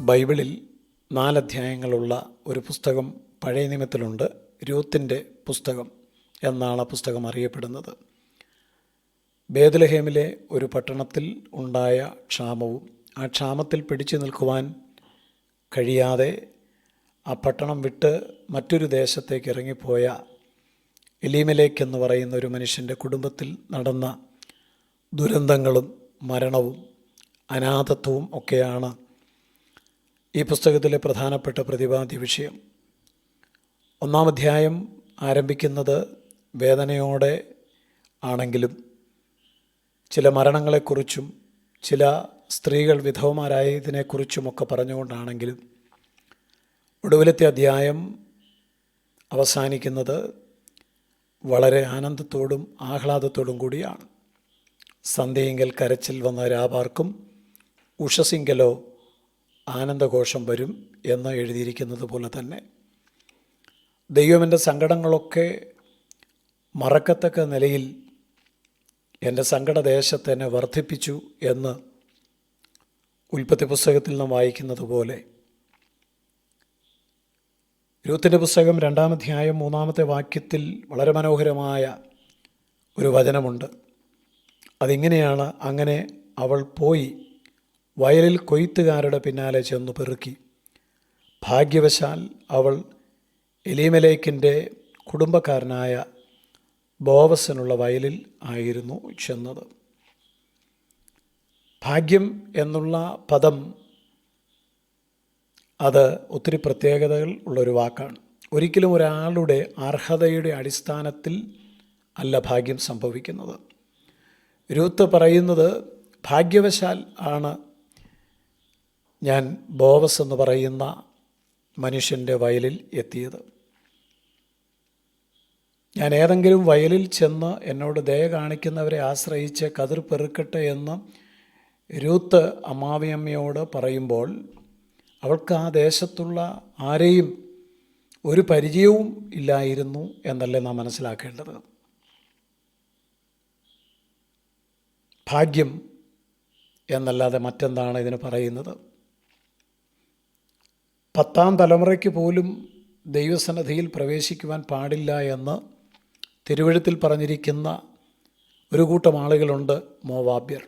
ബൈബിളിൽ 4 അധ്യായങ്ങളുള്ള ഒരു പുസ്തകം പഴയ നിയമത്തിലുണ്ട്. രൂത്തിൻ്റെ പുസ്തകം എന്നാണ് ആ പുസ്തകം അറിയപ്പെടുന്നത്. ബേത്ലഹേമിലെ ഒരു പട്ടണത്തിൽ ഉണ്ടായ ക്ഷാമവും ആ ക്ഷാമത്തിൽ പിടിച്ചു നിൽക്കുവാൻ കഴിയാതെ ആ പട്ടണം വിട്ട് മറ്റൊരു ദേശത്തേക്ക് ഇറങ്ങിപ്പോയ എലീമേലേക്ക് എന്ന് പറയുന്ന ഒരു മനുഷ്യൻ്റെ കുടുംബത്തിൽ നടന്ന ദുരന്തങ്ങളും മരണവും അനാഥത്വവും ഒക്കെയാണ് ഈ പുസ്തകത്തിലെ പ്രധാനപ്പെട്ട പ്രതിപാദ്യ വിഷയം. 1-ാം അധ്യായം ആരംഭിക്കുന്നത് വേദനയോടെ ആണെങ്കിലും ചില മരണങ്ങളെക്കുറിച്ചും ചില സ്ത്രീകൾ വിധവമാരായതിനെക്കുറിച്ചുമൊക്കെ പറഞ്ഞുകൊണ്ടാണെങ്കിലും ഒടുവിലത്തെ അധ്യായം അവസാനിക്കുന്നത് വളരെ ആനന്ദത്തോടും ആഹ്ലാദത്തോടും കൂടിയാണ്. സന്ധ്യയെങ്കിൽ കരച്ചിൽ വന്ന രാപാർക്കും ഉഷസിങ്കലോ ആനന്ദഘോഷം വരും എന്ന് എഴുതിയിരിക്കുന്നത് പോലെ തന്നെ ദൈവം എൻ്റെ സങ്കടങ്ങളൊക്കെ മറക്കത്തക്ക നിലയിൽ എൻ്റെ സങ്കടദേശത്തെ എന്നെ വർദ്ധിപ്പിച്ചു എന്ന് ഉൽപ്പത്തി പുസ്തകത്തിൽ നാം വായിക്കുന്നത് പോലെ രൂത്തിൻ്റെ പുസ്തകം 2-ാം അധ്യായം 3-ാമത്തെ വാക്യത്തിൽ വളരെ മനോഹരമായ ഒരു വചനമുണ്ട്. അതിങ്ങനെയാണ്: അങ്ങനെ അവൾ പോയി വയലിൽ കൊയ്ത്തുകാരുടെ പിന്നാലെ ചെന്നു പെറുക്കി. ഭാഗ്യവശാൽ അവൾ എലീമേലെക്കിൻ്റെ കുടുംബക്കാരനായ ബോവസിനുള്ള വയലിൽ ആയിരുന്നു ചെന്നത്. ഭാഗ്യം എന്നുള്ള പദം അത് ഒത്തിരി പ്രത്യേകതകൾ ഉള്ളൊരു വാക്കാണ്. ഒരിക്കലും ഒരാളുടെ അർഹതയുടെ അടിസ്ഥാനത്തിൽ അല്ല ഭാഗ്യം സംഭവിക്കുന്നത്. രൂത്ത് പറയുന്നത് ഭാഗ്യവശാൽ ആണ് ഞാൻ ബോവസ് എന്ന് പറയുന്ന മനുഷ്യൻ്റെ വയലിൽ എത്തിയത്. ഞാൻ ഏതെങ്കിലും വയലിൽ ചെന്ന് എന്നോട് ദയ കാണിക്കുന്നവരെ ആശ്രയിച്ച് കതിർ പെറുക്കട്ടെ എന്ന് രൂത്ത് അമ്മാവിയമ്മയോട് പറയുമ്പോൾ അവൾക്ക് ആ ദേശത്തുള്ള ആരെയും ഒരു പരിചയവും ഇല്ലായിരുന്നു എന്നല്ലേ നാം മനസ്സിലാക്കേണ്ടത്. ഭാഗ്യം എന്നല്ലാതെ മറ്റെന്താണ് ഇതിന് പറയുന്നത്? 10-ാം തലമുറയ്ക്ക് പോലും ദൈവസന്നിധിയിൽ പ്രവേശിക്കുവാൻ പാടില്ല എന്ന് തിരുവെഴുത്തിൽ പറഞ്ഞിരിക്കുന്ന ഒരു കൂട്ടം ആളുകളുണ്ട്, മോവാബ്യർ.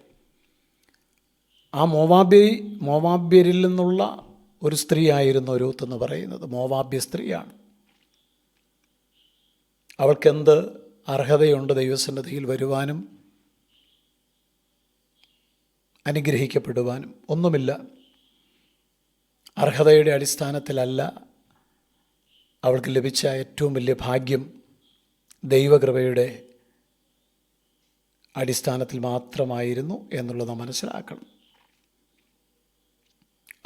ആ മോവാബ്യരിൽ നിന്നുള്ള ഒരു സ്ത്രീയായിരുന്നു രൂത്ത് എന്ന് പറയുന്നത്. മോവാബ്യ സ്ത്രീയാണ്. അവൾക്കെന്ത് അർഹതയുണ്ട് ദൈവസന്നിധിയിൽ വരുവാനും അനുഗ്രഹിക്കപ്പെടുവാനും? ഒന്നുമില്ല. അർഹതയുടെ അടിസ്ഥാനത്തിലല്ല അവൾക്ക് ലഭിച്ച ഏറ്റവും വലിയ ഭാഗ്യം ദൈവകൃപയുടെ അടിസ്ഥാനത്തിൽ മാത്രമായിരുന്നു എന്നുള്ളത് മനസ്സിലാക്കണം.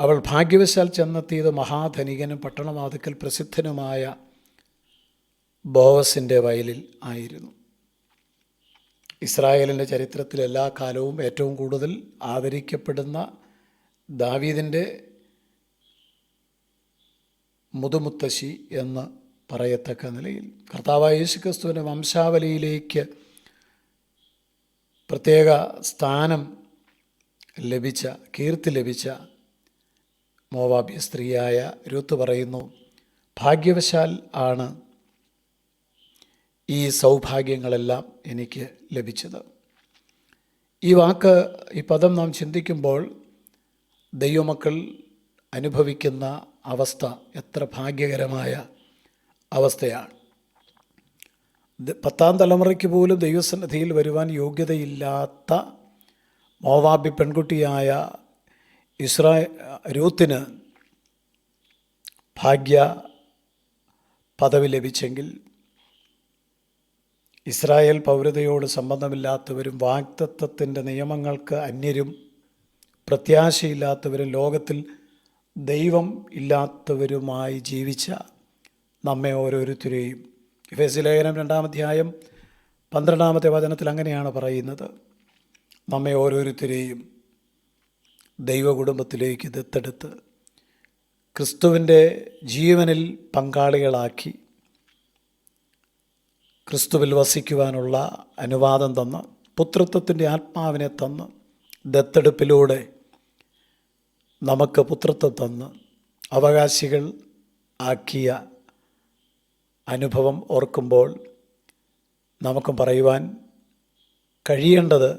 അവൾ ഭാഗ്യവശാൽ ചെന്നെത്തിയത് മഹാധനികനും പട്ടണവാതിക്കൽ പ്രസിദ്ധനുമായ ബോവസിൻ്റെ വയലിൽ ആയിരുന്നു. ഇസ്രായേലിൻ്റെ ചരിത്രത്തിൽ എല്ലാ കാലവും ഏറ്റവും കൂടുതൽ ആദരിക്കപ്പെടുന്ന ദാവീദിൻ്റെ മുതുമുത്തശ്ശി എന്ന് പറയത്തക്ക നിലയിൽ കർത്താവായ യേശുക്രിസ്തുവിൻ്റെ വംശാവലിയിലേക്ക് പ്രത്യേക സ്ഥാനം ലഭിച്ച, കീർത്തി ലഭിച്ച മോവാബ്യ സ്ത്രീയായ രൂത്ത് പറയുന്നു, ഭാഗ്യവശാൽ ആണ് ഈ സൗഭാഗ്യങ്ങളെല്ലാം എനിക്ക് ലഭിച്ചത്. ഈ പദം നാം ചിന്തിക്കുമ്പോൾ ദൈവമക്കൾ അനുഭവിക്കുന്ന അവസ്ഥ എത്ര ഭാഗ്യകരമായ അവസ്ഥയാണ്. 10-ാം തലമുറയ്ക്ക് പോലും ദൈവസന്നിധിയിൽ വരുവാൻ യോഗ്യതയില്ലാത്ത മോവാബി പെൺകുട്ടിയായ രൂത്തിന് ഭാഗ്യ പദവി ലഭിച്ചെങ്കിൽ ഇസ്രായേൽ പൗരതയോട് സംബന്ധമില്ലാത്തവരും വാഗ്ദത്തത്തിൻ്റെ നിയമങ്ങൾക്ക് അന്യരും പ്രത്യാശയില്ലാത്തവരും ലോകത്തിൽ ദൈവം ഇല്ലാത്തവരുമായി ജീവിച്ച നമ്മെ ഓരോരുത്തരെയും എഫേസ്യ ലേഖനം 2-ാം അധ്യായം 12-ാമത്തെ വചനത്തിൽ അങ്ങനെയാണ് പറയുന്നത്: നമ്മെ ഓരോരുത്തരെയും ദൈവകുടുംബത്തിലേക്ക് ദത്തെടുത്ത് ക്രിസ്തുവിൻ്റെ ജീവനിൽ പങ്കാളികളാക്കി ക്രിസ്തുവിൽ വസിക്കുവാനുള്ള അനുവാദം തന്ന് പുത്രത്വത്തിൻ്റെ ആത്മാവിനെ തന്ന് ദത്തെടുപ്പിലൂടെ നമുക്ക് പുത്രത്വം തന്ന് അവകാശികൾ ആക്കിയ അനുഭവം ഓർക്കുമ്പോൾ നമുക്കും പറയുവാൻ കഴിയേണ്ടത്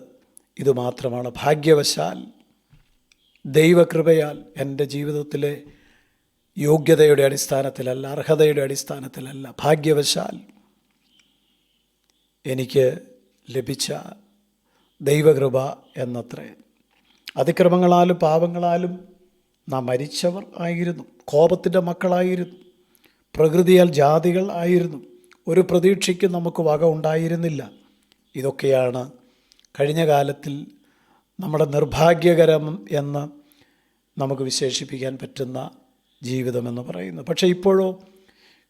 ഇതുമാത്രമാണ്. ഭാഗ്യവശാൽ ദൈവകൃപയാൽ എൻ്റെ ജീവിതത്തിലെ യോഗ്യതയുടെ അടിസ്ഥാനത്തിലല്ല, അർഹതയുടെ അടിസ്ഥാനത്തിലല്ല, ഭാഗ്യവശാൽ എനിക്ക് ലഭിച്ച ദൈവകൃപ എന്നത്രേ. അതിക്രമങ്ങളാലും പാപങ്ങളാലും നാം മരിച്ചവർ ആയിരുന്നു, കോപത്തിൻ്റെ മക്കളായിരുന്നു, പ്രകൃതിയാൽ ജാതികൾ ആയിരുന്നു, ഒരു പ്രതീക്ഷയ്ക്ക് നമുക്ക് വക ഉണ്ടായിരുന്നില്ല. ഇതൊക്കെയാണ് കഴിഞ്ഞ കാലത്തിൽ നമ്മുടെ നിർഭാഗ്യകരം എന്ന് നമുക്ക് വിശേഷിപ്പിക്കാൻ പറ്റുന്ന ജീവിതമെന്ന് പറയുന്നത്. പക്ഷേ ഇപ്പോഴോ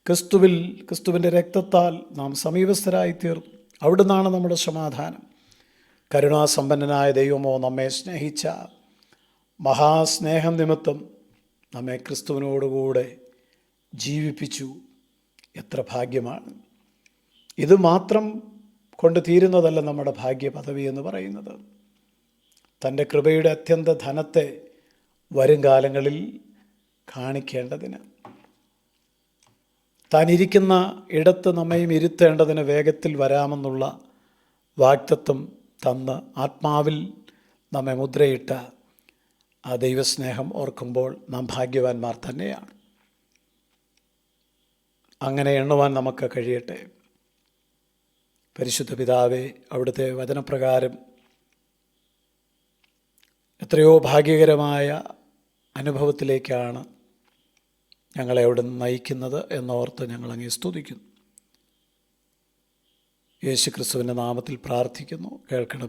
ക്രിസ്തുവിൻ്റെ രക്തത്താൽ നാം സമീപസ്ഥരായിത്തീർന്നു. അവിടുന്നാണ് നമ്മുടെ സമാധാനം. കരുണാസമ്പന്നനായ ദൈവമോ നമ്മെ സ്നേഹിച്ച മഹാസ്നേഹം നിമിത്തം നമ്മെ ക്രിസ്തുവിനോടുകൂടെ ജീവിപ്പിച്ചു. എത്ര ഭാഗ്യമാണ്! ഇത് മാത്രം കൊണ്ട് തീരുന്നതല്ല നമ്മുടെ ഭാഗ്യ പദവി എന്ന് പറയുന്നത്. തൻ്റെ കൃപയുടെ അത്യന്ത ധനത്തെ വരും കാലങ്ങളിൽ കാണിക്കേണ്ടതിന്, താൻ ഇരിക്കുന്ന ഇടത്ത് നമ്മയും ഇരുത്തേണ്ടതിന് വേഗത്തിൽ വരാമെന്നുള്ള വാഗ്ദത്തം തന്ന് ആത്മാവിൽ നമ്മെ മുദ്രയിട്ട ആ ദൈവസ്നേഹം ഓർക്കുമ്പോൾ നാം ഭാഗ്യവാന്മാർ തന്നെയാണ്. അങ്ങനെ എണ്ണുവാൻ നമുക്ക് കഴിയട്ടെ. പരിശുദ്ധ പിതാവേ, അവിടുത്തെ വചനപ്രകാരം എത്രയോ ഭാഗ്യകരമായ അനുഭവത്തിലേക്കാണ് ഞങ്ങളെ അവിടുന്ന് നയിക്കുന്നത് എന്നോർത്ത് ഞങ്ങൾ അങ്ങേ സ്തുതിക്കുന്നു. യേശുക്രിസ്തുവിൻ്റെ നാമത്തിൽ പ്രാർത്ഥിക്കുന്നു. കേൾക്കണം.